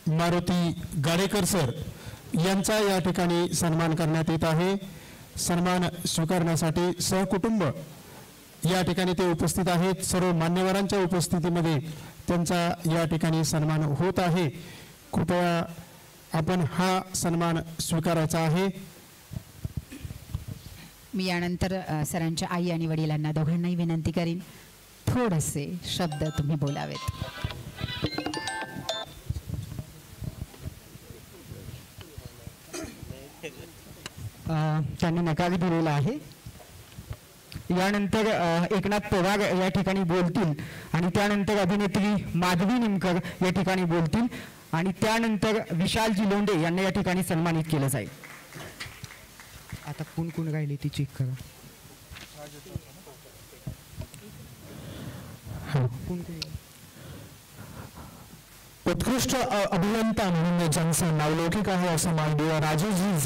Maruti Gadekar sir यांचा या ठिकाणी सन्मान करण्यात येत आहे। सन्मान स्वीकारण्यासाठी सहकुटुंब या ठिकाणी ते उपस्थित आहेत। सर्व मान्यवरांच्या उपस्थितीमध्ये त्यांचा या ठिकाणी सन्मान होत आहे। कृपया आपण हा सन्मान स्वीकारायचा आहे। मी यानंतर सरांच्या आई आणि वडिलांना दोघांनाही विनंती करीन थोडेसे शब्द तुम्ही बोलावेत। त्यांनी नकार दिलेला आहे। यानंतर एकनाथ पवार या ठिकाणी बोलतील आणि त्यानंतर अभिनेत्री माधवी निमकर या ठिकाणी बोलतील आणि त्यानंतर विशालजी लोंढे यांना या ठिकाणी सन्मानित केलं जाईल। आता कोण कोण राहिले ती चेक करा। उत्कृष्ट अभियंता म्हणून ज्यांचं नावलौकिक आहे असं माननीय राजेशजी